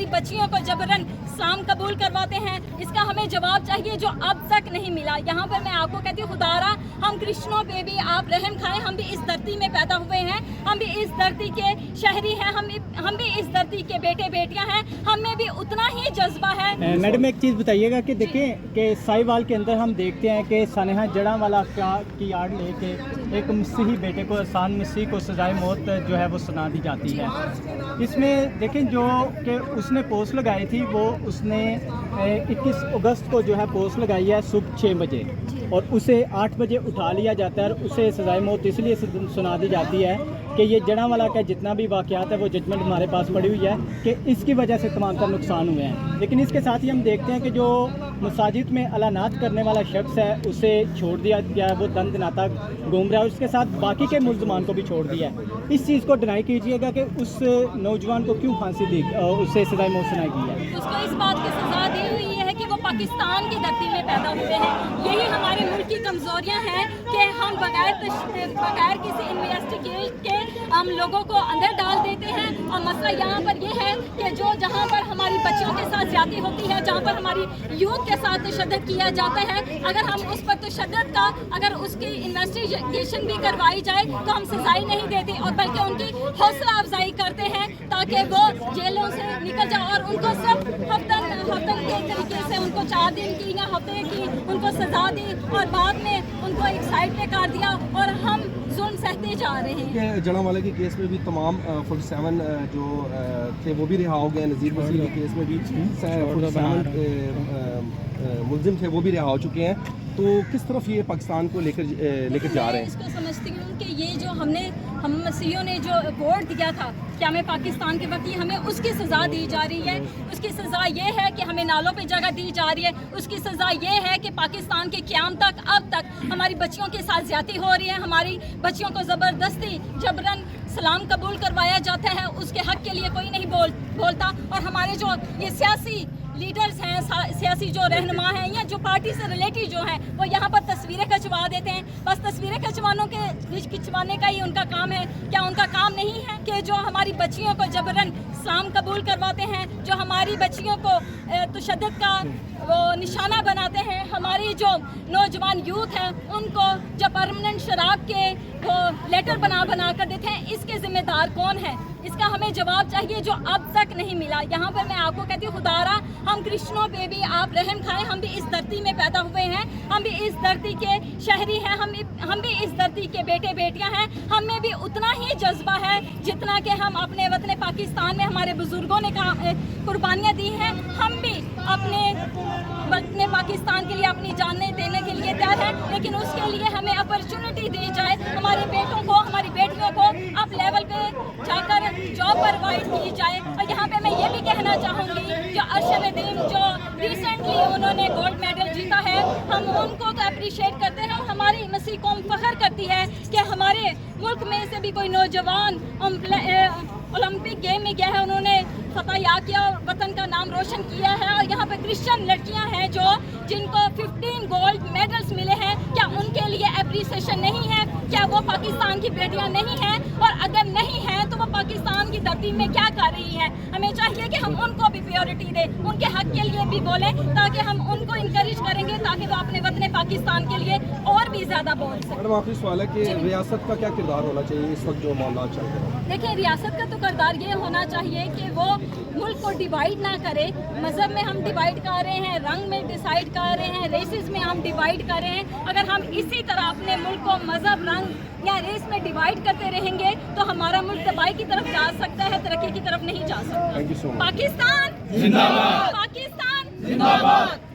हमारी बच्चियों को जबरन इस्लाम कबूल करवाते हैं, इसका हमें जवाब चाहिए जो अब तक नहीं मिला। यहाँ पर मैं आपको कहती हूँ खुदारा हम क्रिश्चनों पे भी आप रहम खाएं, हम भी इस धरती में पैदा हुए हैं, हम भी इस धरती के शहरी हैं, हम भी इस धरती के बेटे बेटियां हैं, हमें भी उतना ही जज्बा है। मैडम एक चीज़ बताइएगा कि देखें कि साहिवाल के अंदर हम देखते हैं कि सानेहा जड़ांवाला की आड़ लेके एक मसीही बेटे को एहसान मसीह को सजाए मौत जो है वो सुना दी जाती है। इसमें देखें जो कि उसने पोस्ट लगाई थी वो उसने 21 अगस्त को जो है पोस्ट लगाई है सुबह 6 बजे और उसे 8 बजे उठा लिया जाता है और उसे सजाए मौत इसलिए सुना दी जाती है कि ये जड़ांवाला का जितना भी वाक़यात है वो जजमेंट हमारे पास पड़ी हुई है कि इसकी वजह से तमाम तर नुकसान हुए हैं। लेकिन इसके साथ ही हम देखते हैं कि जो मसाजिद में अलानात करने वाला शख्स है उसे छोड़ दिया गया है, वो दंद नाता घूम रहा है, उसके साथ बाकी के मुल्ज़मान को भी छोड़ दिया है। इस चीज़ को डिनाई कीजिएगा कि उस नौजवान को क्यों फांसी दी, उससे सजाए मौत सुनाई गई है। उसको इस बात की सज़ा दी हुई है कि वो पाकिस्तान की धरती में पैदा हुए हैं। यही हमारे मुल्क की कमज़ोरियाँ हैं कि हम बगैर किसी इन्वेस्टिगेट के हम लोगों को अंदर डाल देते हैं। और मसला यहाँ पर ये है कि जहाँ पर हमारी बच्चियों के साथ ज़्यादती होती है, जहाँ पर हमारी यूथ के साथ तशद्दुद किया जाता है, अगर हम उस पर तशद्दुद का अगर उसकी इन्वेस्टिगेशन भी करवाई जाए तो हम सजाई नहीं देते और बल्कि उनकी हौसला अफजाई करते हैं ताकि वो जेलों से निकल जाए। और उनको सब हफ्तन के तरीके से उनको 4 दिन की या हफ्ते की उनको सजा दी और बाद में उनको एक साइड पे कर दिया और हम जुल्म सहते जा रहे हैं। जड़ांवाला के केस में भी तमाम 47 जो थे वो भी रिहा हो गए। नज़ीर वसीम के केस में भी 47 मुलजिम थे वो भी रिहा हो चुके हैं। तो किस तरफ ये पाकिस्तान को लेकर जा रहे हैं? इसको समझती हूँ कि ये जो हम मसीहियों ने जो वोट दिया था कि हमें पाकिस्तान के वक्त हमें उसकी सज़ा दी जा रही है। उसकी सज़ा ये है कि हमें नालों पे जगह दी जा रही है। उसकी सज़ा ये है कि पाकिस्तान के क़याम तक अब तक हमारी बच्चियों के साथ ज़्यादती हो रही है, हमारी बच्चियों को ज़बरदस्ती जबरन सलाम कबूल करवाया जाता है, उसके हक़ के लिए कोई नहीं बोलता। और हमारे जो ये सियासी लीडर्स हैं, सियासी जो रहनुमा हैं या जो पार्टी से रिलेटेड जो हैं वो यहाँ पर तस्वीरें खिंचवा देते हैं। बस तस्वीरें खिंचवाने का ही उनका काम है। क्या उनका काम नहीं है कि जो हमारी बच्चियों को जबरन इस्लाम कबूल करवाते हैं, जो हमारी बच्चियों को तशद्दुद का वो निशाना बनाते हैं, हमारी जो नौजवान यूथ है उनको जो परमानेंट शराब के वो लेटर बना कर देते हैं, इसके ज़िम्मेदार कौन है? इसका हमें जवाब चाहिए जो अब तक नहीं मिला। यहाँ पर मैं आपको कहती हूँ खुदारा हम क्रिश्चनों पे भी आप रहम खाएं, हम भी इस धरती में पैदा हुए हैं, हम भी इस धरती के शहरी हैं, हम भी इस धरती के बेटे बेटियां हैं, हमें भी उतना ही जज्बा है जितना कि हम अपने वतन पाकिस्तान में हमारे बुजुर्गों ने कुर्बानियाँ दी हैं। हम भी अपने वतन पाकिस्तान के लिए अपनी जानें देने के लिए तैयार हैं, लेकिन उसके लिए हमें अपॉर्चुनिटी दी जाए। हमारे बेटों को हमारी बेटियों को अप लेवल पे जाकर जॉब प्रोवाइड की जाए। और यहाँ पे मैं ये भी कहना चाहूँगी जो अरशद नदीम जो रिसेंटली उन्होंने गोल्ड मेडल जीता है, हम उनको तो अप्रिशिएट करते हैं। हमारी मसीह कौम फख्र करती है कि हमारे मुल्क में से भी कोई नौजवान ओलंपिक गेम में गया है, उन्होंने फतह याद किया और वतन का नाम रोशन किया है। और यहाँ पे क्रिश्चियन लड़कियाँ हैं जिनको 15 गोल्ड मेडल्स मिले हैं, क्या उनके लिए एप्रिसिएशन नहीं है? क्या वो पाकिस्तान की बेटियाँ नहीं हैं? और अगर नहीं हैं तो वो पाकिस्तान की धरती में क्या कर रही हैं? हमें चाहिए कि हम उनको भी प्रायोरिटी दें, उनके हक के लिए भी बोलें, ताकि हम उनको इंकरेज करेंगे ताकि वो अपने वतन पाकिस्तान के लिए और भी ज़्यादा बोल सकें। मैडम आखिरी सवाल है कि रियासत का क्या किरदार होना चाहिए इस वक्त जो मामला चल रहे हैं? देखिए रियासत का तो किरदार ये होना चाहिए कि वो मुल्क को डिवाइड ना करे। मज़हब में हम डिवाइड कर रहे हैं, रंग में डिसाइड कर रहे हैं, रेसेस में हम डिवाइड कर रहे हैं। अगर हम इसी तरह अपने मुल्क को मज़हब, रंग या रेस में डिवाइड करते रहेंगे तो हमारा मुल्क तबाही की तरफ जा सकता है, तरक्की की तरफ नहीं जा सकता। Thank you so much. Pakistan जिंदाबाद, पाकिस्तान जिंदाबाद।